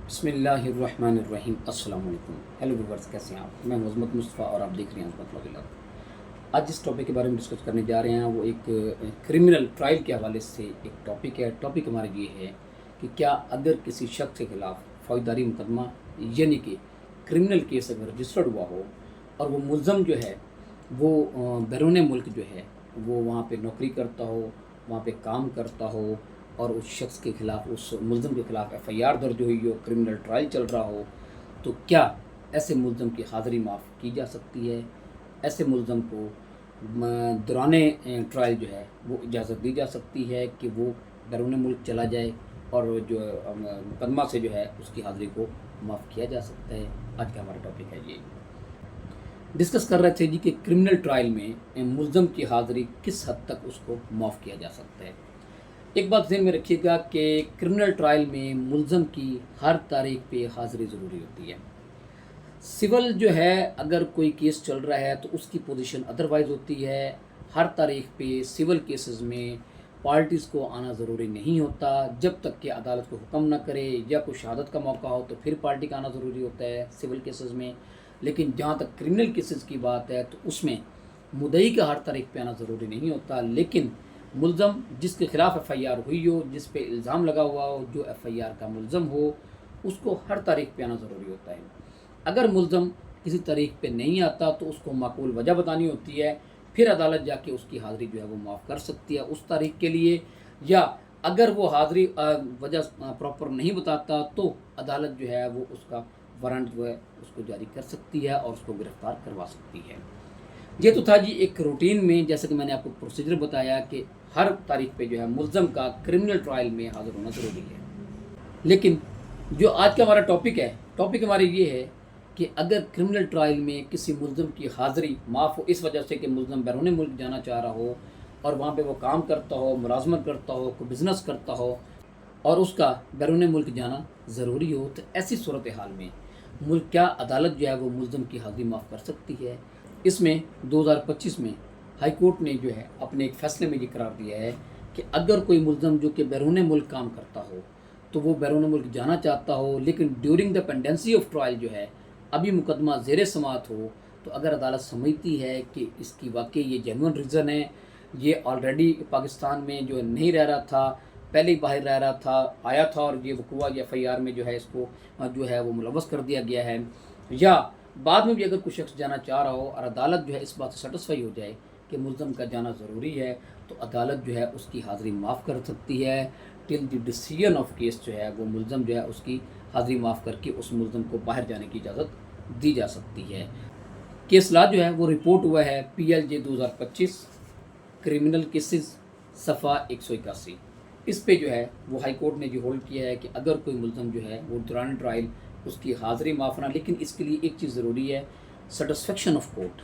بسم اللہ الرحمن الرحیم۔ السلام علیکم، ہیلو ویورز، کیسے ہیں آپ؟ میں عظمت مصطفیٰ اور آپ دیکھ رہے ہیں عظمت ولاگ۔ آج جس ٹاپک کے بارے میں ڈسکس کرنے جا رہے ہیں وہ ایک کرمنل ٹرائل کے حوالے سے ایک ٹاپک ہے۔ ٹاپک ہمارا یہ ہے کہ کیا اگر کسی شخص کے خلاف فوجداری مقدمہ یعنی کہ کرمنل کیس اگر رجسٹرڈ ہوا ہو اور وہ ملزم جو ہے وہ بیرون ملک جو ہے وہ وہاں پہ نوکری کرتا ہو، وہاں پہ کام کرتا ہو، اور اس شخص کے خلاف، اس ملزم کے خلاف ایف آئی آر درج ہوئی ہو، کرمنل ٹرائل چل رہا ہو، تو کیا ایسے ملزم کی حاضری معاف کی جا سکتی ہے؟ ایسے ملزم کو دوران ٹرائل جو ہے وہ اجازت دی جا سکتی ہے کہ وہ بیرون ملک چلا جائے اور جو مقدمہ سے جو ہے اس کی حاضری کو معاف کیا جا سکتا ہے؟ آج کا ہمارا ٹاپک ہے یہ ڈسکس کر رہے تھے جی کہ کرمنل ٹرائل میں ملزم کی حاضری کس حد تک اس کو معاف کیا جا سکتا ہے۔ ایک بات ذہن میں رکھیے گا کہ کرمنل ٹرائل میں ملزم کی ہر تاریخ پہ حاضری ضروری ہوتی ہے۔ سول جو ہے اگر کوئی کیس چل رہا ہے تو اس کی پوزیشن ادروائز ہوتی ہے۔ ہر تاریخ پہ سول کیسز میں پارٹیز کو آنا ضروری نہیں ہوتا جب تک کہ عدالت کو حکم نہ کرے یا کوئی شہادت کا موقع ہو تو پھر پارٹی کا آنا ضروری ہوتا ہے سول کیسز میں۔ لیکن جہاں تک کرمنل کیسز کی بات ہے تو اس میں مدعی کا ہر تاریخ پہ آنا ضروری نہیں ہوتا، لیکن ملزم جس کے خلاف ایف آئی آر ہوئی ہو، جس پہ الزام لگا ہوا ہو، جو ایف آئی آر کا ملزم ہو، اس کو ہر تاریخ پہ آنا ضروری ہوتا ہے۔ اگر ملزم کسی تاریخ پہ نہیں آتا تو اس کو معقول وجہ بتانی ہوتی ہے، پھر عدالت جا کے اس کی حاضری جو ہے وہ معاف کر سکتی ہے اس تاریخ کے لیے، یا اگر وہ حاضری وجہ پراپر نہیں بتاتا تو عدالت جو ہے وہ اس کا وارنٹ جو ہے اس کو جاری کر سکتی ہے اور اس کو گرفتار کروا سکتی ہے۔ یہ تو تھا جی ایک روٹین میں، جیسے کہ میں نے آپ کو پروسیجر بتایا کہ ہر تاریخ پہ جو ہے ملزم کا کرمنل ٹرائل میں حاضر ہونا ضروری ہے۔ لیکن جو آج کا ہمارا ٹاپک ہمارے یہ ہے کہ اگر کرمنل ٹرائل میں کسی ملزم کی حاضری معاف ہو اس وجہ سے کہ ملزم بیرون ملک جانا چاہ رہا ہو اور وہاں پہ وہ کام کرتا ہو، ملازمت کرتا ہو، کوئی بزنس کرتا ہو اور اس کا بیرون ملک جانا ضروری ہو، تو ایسی صورتحال میں کیا عدالت جو ہے وہ ملزم کی حاضری معاف کر سکتی ہے؟ اس میں 2025 میں ہائی کورٹ نے جو ہے اپنے ایک فیصلے میں یہ قرار دیا ہے کہ اگر کوئی ملزم جو کہ بیرون ملک کام کرتا ہو تو وہ بیرون ملک جانا چاہتا ہو، لیکن during the pendency of trial جو ہے ابھی مقدمہ زیر سماعت ہو، تو اگر عدالت سمجھتی ہے کہ اس کی واقعی یہ جینون ریزن ہے، یہ آلریڈی پاکستان میں جو نہیں رہ رہا تھا، پہلے ہی باہر رہ رہا تھا، آیا تھا اور یہ وقوع یا ایف آئی آر میں جو ہے اس کو جو ہے وہ ملوث کر دیا گیا ہے، یا بعد میں بھی اگر کوئی شخص جانا چاہ رہا ہو اور عدالت جو ہے اس بات سے سیٹسفائی ہو جائے کہ ملزم کا جانا ضروری ہے، تو عدالت جو ہے اس کی حاضری معاف کر سکتی ہے ٹل دی ڈیسیژن آف کیس جو ہے وہ ملزم جو ہے اس کی حاضری معاف کر کے اس ملزم کو باہر جانے کی اجازت دی جا سکتی ہے۔ کیس لا جو ہے وہ رپورٹ ہوا ہے PLJ 2025 کرمنل کیسز صفحہ 181۔ اس پہ جو ہے وہ ہائی کورٹ نے جو ہولڈ کیا ہے کہ اگر کوئی ملزم جو ہے وہ دوران ٹرائل اس کی حاضری معاف نہ، لیکن اس کے لیے ایک چیز ضروری ہے، سیٹسفیکشن آف کورٹ۔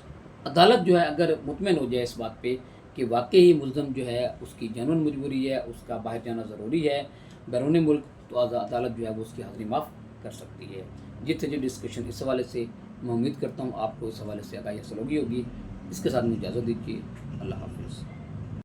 عدالت جو ہے اگر مطمئن ہو جائے اس بات پہ کہ واقعی ملزم جو ہے اس کی جنون مجبوری ہے، اس کا باہر جانا ضروری ہے بیرون ملک، تو عدالت جو ہے وہ اس کی حاضری معاف کر سکتی ہے۔ یہ تھے جو ڈسکشن اس حوالے سے، میں امید کرتا ہوں آپ کو اس حوالے سے آگاہی حاصل ہوگی۔ اس کے ساتھ مجھے اجازت دیجیے، اللہ حافظ۔